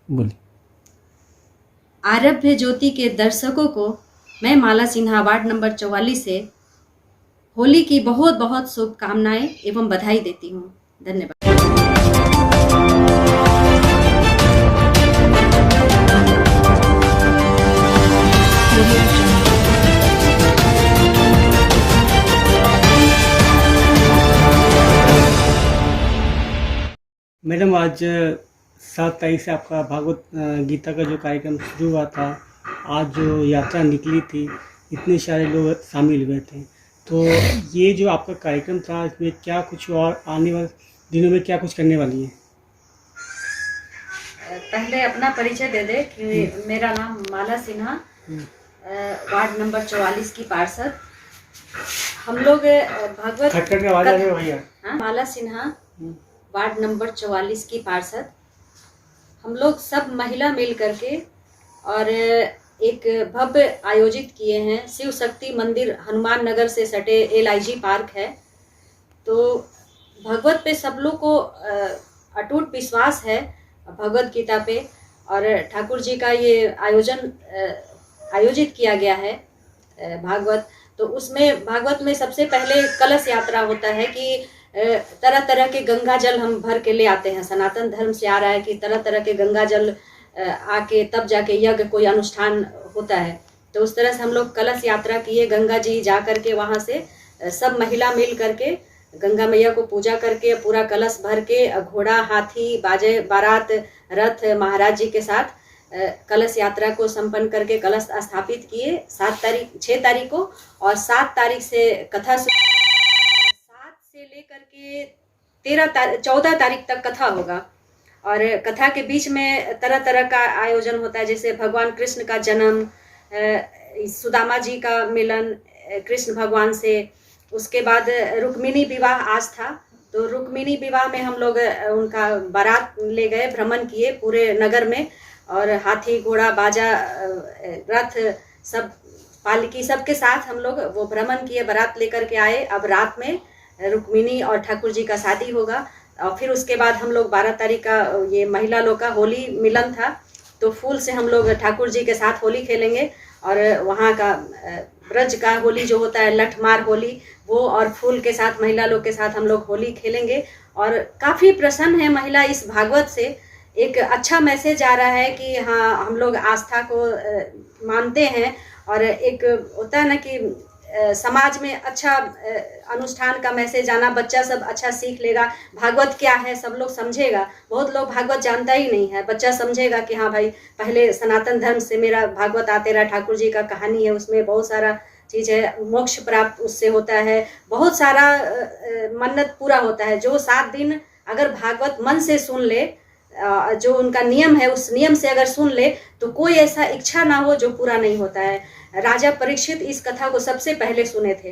बोलिए। आरभ्य ज्योति के दर्शकों को मैं माला सिन्हा वार्ड नंबर 44 से होली की बहुत बहुत शुभकामनाएं एवं बधाई देती हूँ। धन्यवाद। मैडम, आज 7 तारीख से आपका भागवत गीता का जो कार्यक्रम शुरू हुआ था, आज जो यात्रा निकली थी, इतने सारे लोग शामिल हुए थे, तो ये जो आपका कार्यक्रम था, इसमें क्या कुछ और आने वाले दिनों में क्या कुछ करने वाली है? पहले अपना परिचय दे दे कि मेरा नाम माला सिन्हा, वार्ड नंबर 44 की पार्षद। हम लोग भागवत खटखट की आवाज आ रही है भैया। माला सिन्हा, वार्ड नंबर 44 की पार्षद। हम लोग सब महिला मिल करके और एक भव्य आयोजित किए हैं। शिव शक्ति मंदिर हनुमान नगर से सटे LIG पार्क है। तो भगवत पे सब लोग को अटूट विश्वास है, भगवत गीता पे, और ठाकुर जी का ये आयोजित किया गया है भागवत। तो उसमें भागवत में सबसे पहले कलश यात्रा होता है कि तरह तरह के गंगा जल हम भर के ले आते हैं। सनातन धर्म से आ रहा है कि तरह तरह के गंगा जल आके तब जाके यज्ञ कोई अनुष्ठान होता है। तो उस तरह से हम लोग कलश यात्रा किए, गंगा जी जा करके वहाँ से सब महिला मिल करके गंगा मैया को पूजा करके पूरा कलश भर के घोड़ा, हाथी, बाजे, बारात, रथ महाराज जी के साथ कलश यात्रा को संपन्न करके कलश स्थापित किए 6 तारीख को। और 7 तारीख से कथा 7 से लेकर के 14 तारीख तक कथा होगा। और कथा के बीच में तरह तरह का आयोजन होता है, जैसे भगवान कृष्ण का जन्म, सुदामा जी का मिलन कृष्ण भगवान से। उसके बाद रुक्मिणी विवाह आज था, तो रुक्मिणी विवाह में हम लोग उनका बारात ले गए, भ्रमण किए पूरे नगर में, और हाथी, घोड़ा, बाजा, रथ, सब पालकी सबके साथ हम लोग वो भ्रमण किए, बारात लेकर के आए। अब रात में रुक्मिणी और ठाकुर जी का शादी होगा। और फिर उसके बाद हम लोग 12 तारीख का ये महिला लोग का होली मिलन था, तो फूल से हम लोग ठाकुर जी के साथ होली खेलेंगे। और वहाँ का ब्रज का होली जो होता है, लठमार होली, वो और फूल के साथ महिला लोग के साथ हम लोग होली खेलेंगे। और काफ़ी प्रसन्न है महिला इस भागवत से। एक अच्छा मैसेज आ रहा है कि हाँ, हम लोग आस्था को मानते हैं, और एक होता है ना कि समाज में अच्छा अनुष्ठान का मैसेज आना, बच्चा सब अच्छा सीख लेगा, भागवत क्या है सब लोग समझेगा। बहुत लोग भागवत जानता ही नहीं है, बच्चा समझेगा कि हाँ भाई, पहले सनातन धर्म से मेरा भागवत आते रहा, ठाकुर जी का कहानी है, उसमें बहुत सारा चीज़ है, मोक्ष प्राप्त उससे होता है, बहुत सारा मन्नत पूरा होता है। जो 7 दिन अगर भागवत मन से सुन ले, जो उनका नियम है उस नियम से अगर सुन ले, तो कोई ऐसा इच्छा ना हो जो पूरा नहीं होता है। राजा परीक्षित इस कथा को सबसे पहले सुने थे।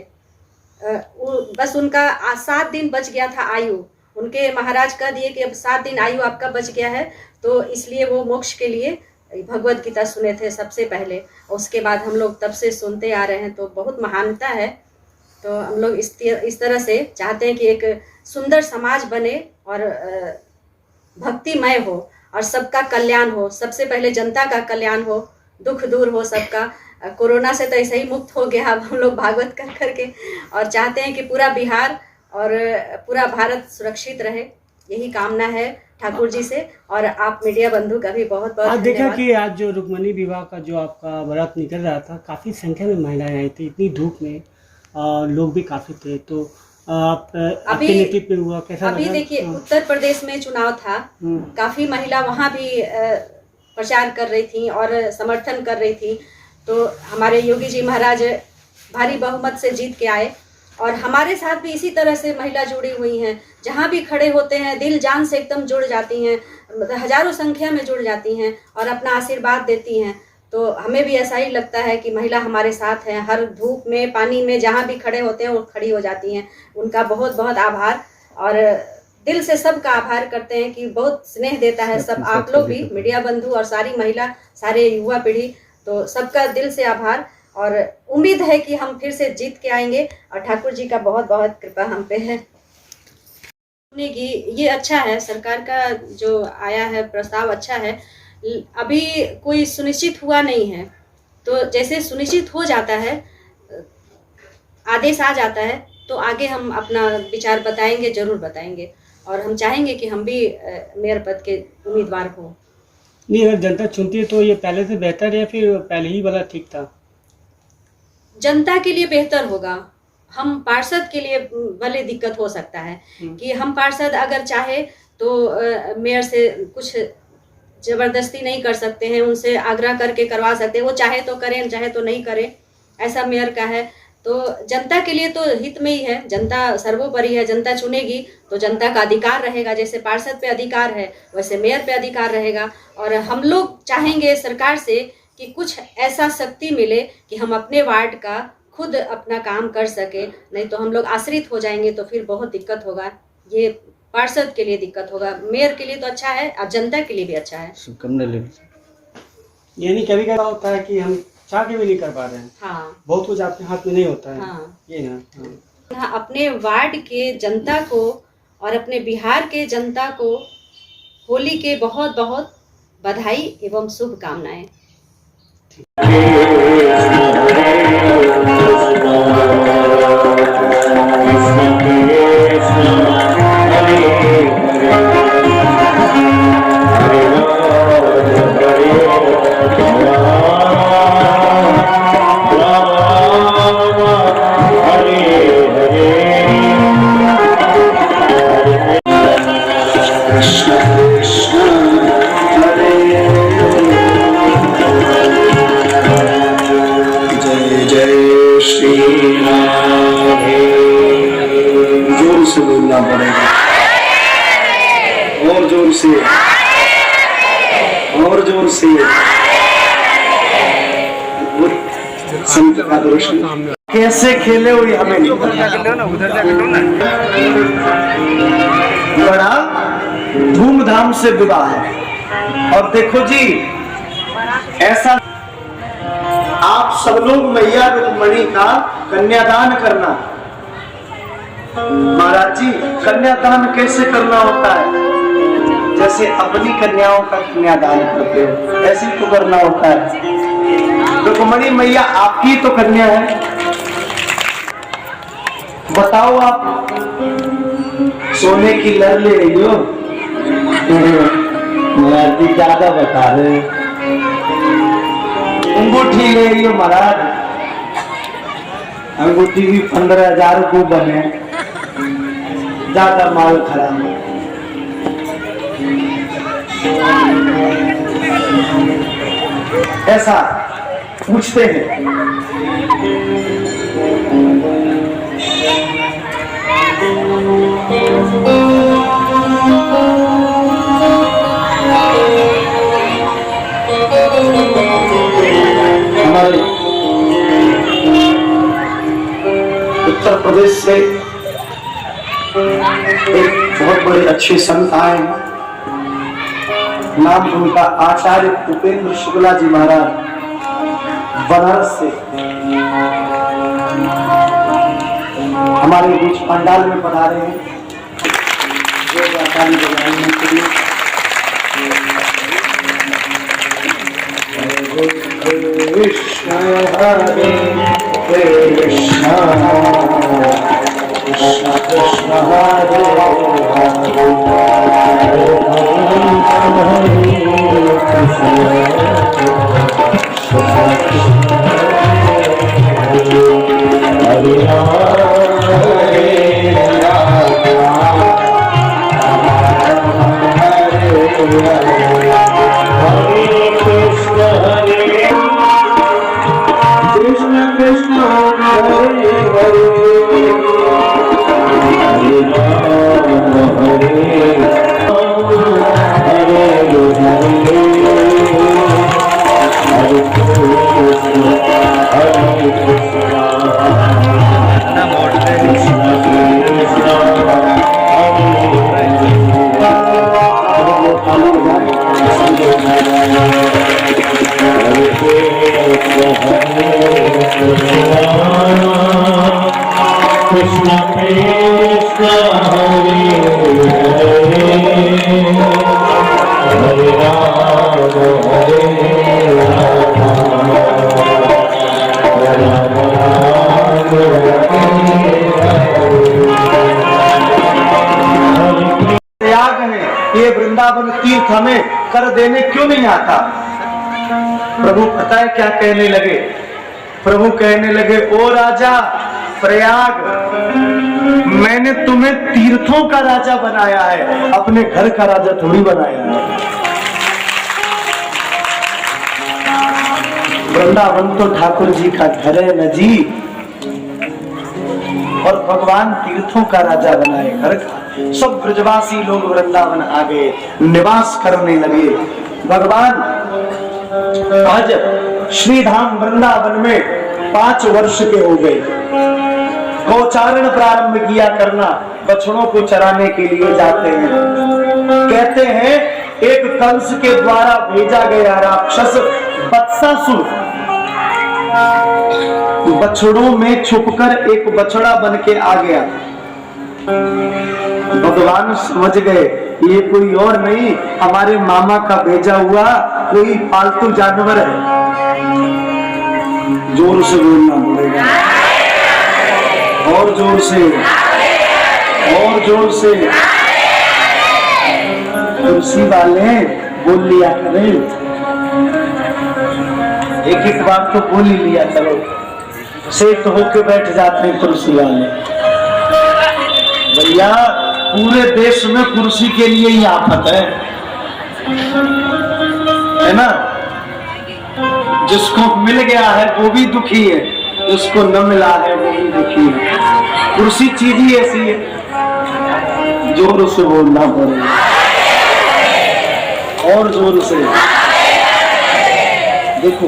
बस उनका 7 दिन बच गया था आयु, उनके महाराज कह दिए कि अब 7 दिन आयु आपका बच गया है, तो इसलिए वो मोक्ष के लिए भगवत गीता सुने थे सबसे पहले। उसके बाद हम लोग तब से सुनते आ रहे हैं, तो बहुत महानता है। तो हम लोग इस तरह से चाहते हैं कि एक सुंदर समाज बने और भक्तिमय हो और सबका कल्याण हो। सबसे पहले जनता का कल्याण हो, दुख दूर हो सबका। कोरोना से तो ऐसे ही मुक्त हो गया, अब हम लोग भागवत कर करके, और चाहते हैं कि पूरा बिहार और पूरा भारत सुरक्षित रहे, यही कामना है ठाकुर जी से। और आप मीडिया बंधु का भी बहुत बहुत आज देखा धन्यवाद। कि आज जो रुक्मिणी विवाह का जो आपका बारात निकल रहा था, काफ़ी संख्या में महिलाएं आई थी, इतनी धूप में लोग भी काफ़ी थे, तो आप आपके नेतृत्व में हुआ, कैसा अभी लगा? देखिए, उत्तर प्रदेश में चुनाव था, काफ़ी महिला वहाँ भी प्रचार कर रही थी और समर्थन कर रही थी। तो हमारे योगी जी महाराज भारी बहुमत से जीत के आए, और हमारे साथ भी इसी तरह से महिला जुड़ी हुई हैं। जहाँ भी खड़े होते हैं, दिल जान से एकदम जुड़ जाती हैं, हजारों संख्या में जुड़ जाती हैं और अपना आशीर्वाद देती हैं। तो हमें भी ऐसा ही लगता है कि महिला हमारे साथ हैं, हर धूप में, पानी में, जहाँ भी खड़े होते हैं वो खड़ी हो जाती हैं। उनका बहुत बहुत आभार, और दिल से सबका आभार करते हैं कि बहुत स्नेह देता है सब। आप लोग भी, मीडिया बंधु और सारी महिला, सारे युवा पीढ़ी, तो सबका दिल से आभार। और उम्मीद है कि हम फिर से जीत के आएंगे, और ठाकुर जी का बहुत बहुत कृपा हम पे है। ये अच्छा है, सरकार का जो आया है प्रस्ताव अच्छा है, अभी कोई सुनिश्चित हुआ नहीं है। तो जैसे सुनिश्चित हो जाता है, आदेश आ जाता है, तो आगे हम अपना विचार बताएंगे, जरूर बताएंगे। और हम चाहेंगे कि हम भी मेयर पद के उम्मीदवार हों। नहीं, अगर जनता चुनती है तो ये पहले से बेहतर है या फिर पहले ही वाला ठीक था? जनता के लिए बेहतर होगा। हम पार्षद के लिए भले दिक्कत हो सकता है कि हम पार्षद अगर चाहे तो मेयर से कुछ जबरदस्ती नहीं कर सकते हैं, उनसे आग्रह करके करवा सकते हैं। वो चाहे तो करें, चाहे तो नहीं करें, ऐसा मेयर का है। तो जनता के लिए तो हित में ही है, जनता सर्वोपरि है। जनता चुनेगी तो जनता का अधिकार रहेगा, जैसे पार्षद पे अधिकार है वैसे मेयर पे अधिकार रहेगा। और हम लोग चाहेंगे सरकार से कि कुछ ऐसा शक्ति मिले कि हम अपने वार्ड का खुद अपना काम कर सके, नहीं तो हम लोग आश्रित हो जाएंगे तो फिर बहुत दिक्कत होगा। ये पार्षद के लिए दिक्कत होगा, मेयर के लिए तो अच्छा है और जनता के लिए भी अच्छा है। यानी कभी कभी होता है कि हम चाह के भी नहीं कर पा रहे हैं। हाँ, बहुत कुछ आपके हाथ में नहीं होता है। हाँ। ये ना, हाँ। हाँ, अपने वार्ड के जनता को और अपने बिहार के जनता को होली के बहुत बहुत बधाई एवं शुभकामनाएं। जोर से बोलना पड़ेगा, और जोर से, और जोर से। संत का दर्शन कैसे खेले हुए हमें नहीं बड़ा धूमधाम से विवाह है। और देखो जी, ऐसा आप सब लोग मैया रुक्मणी का कन्यादान करना। महाराज जी, कन्यादान कैसे करना होता है? जैसे अपनी कन्याओं का कन्यादान करते हो ऐसे ही तो करना होता है। रुक्मणी मैया आपकी तो कन्या है, बताओ आप सोने की लड़ ले रही हो? महाराज जी ज्यादा बता रहे, अंगूठी ले रही हो महाराज, अंगूठी भी 15,000 को बने, ज्यादा माल खराब। ऐसा पूछते हैं। हमारे उत्तर प्रदेश से एक बहुत बड़े अच्छे संत आए हैं, नाम उनका आचार्य उपेंद्र शुक्ला जी महाराज, बनारस से हमारे बीच पंडाल में पधारे हैं। जो ताली बजाने के लिए कृष्ण हरे कृष्ण कृष्ण कृष्ण हरे कृष्ण कृष्ण हरे हरे हरे राम त्याग है, ये वृंदावन तीर्थ हमें कर देने क्यों नहीं आता? प्रभु पता है क्या कहने लगे? प्रभु कहने लगे, ओ राजा प्रयाग, मैंने तुम्हें तीर्थों का राजा बनाया है, अपने घर का राजा थोड़ी बनाया है। वृंदावन तो ठाकुर जी का घर है न जी, और भगवान तीर्थों का राजा बनाए घर का। सब ब्रजवासी लोग वृंदावन आ गए, निवास करने लगे। भगवान आज श्रीधाम वृंदावन में 5 वर्ष के हो गए। गौचारण प्रारंभ किया करना, बछड़ों को चराने के लिए जाते हैं। कहते हैं एक कंस के द्वारा भेजा गया राक्षस बत्सासुर बछड़ों में छुपकर एक बछड़ा बन के आ गया। भगवान समझ गए ये कोई और नहीं, हमारे मामा का भेजा हुआ कोई पालतू जानवर है। जोर से बोलना पड़ेगा, और जोर से, और जोर से। कुर्सी वाले बोल लिया करें, एक एक बार तो बोल ही लिया करो, सेठ होके बैठ जाते हैं कुर्सी वाले। भैया पूरे देश में कुर्सी के लिए ही आफत है ना? जिसको मिल गया है वो भी दुखी है, जिसको न मिला है वो भी दुखी है। कुर्सी चीज ही ऐसी है। जोर से बोलना पड़ेगा, और जोर से। देखो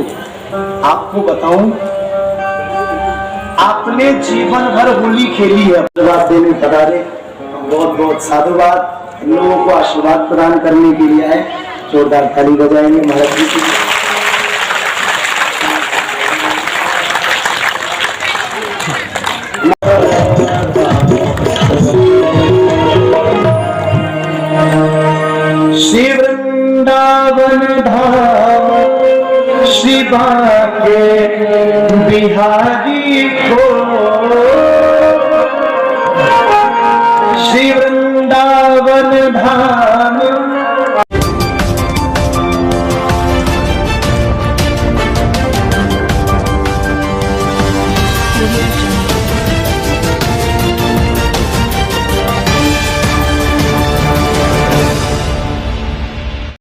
आपको बताऊं, आपने जीवन भर होली खेली है, जवाब देने पधारे, बहुत बहुत साधुवाद। इन लोगों को आशीर्वाद प्रदान करने के लिए आए, जोरदार ताली बजाएंगे महाराज जी की। श्री वृंदावन धाम शिवा के बिहारी को, श्री वृंदावन धाम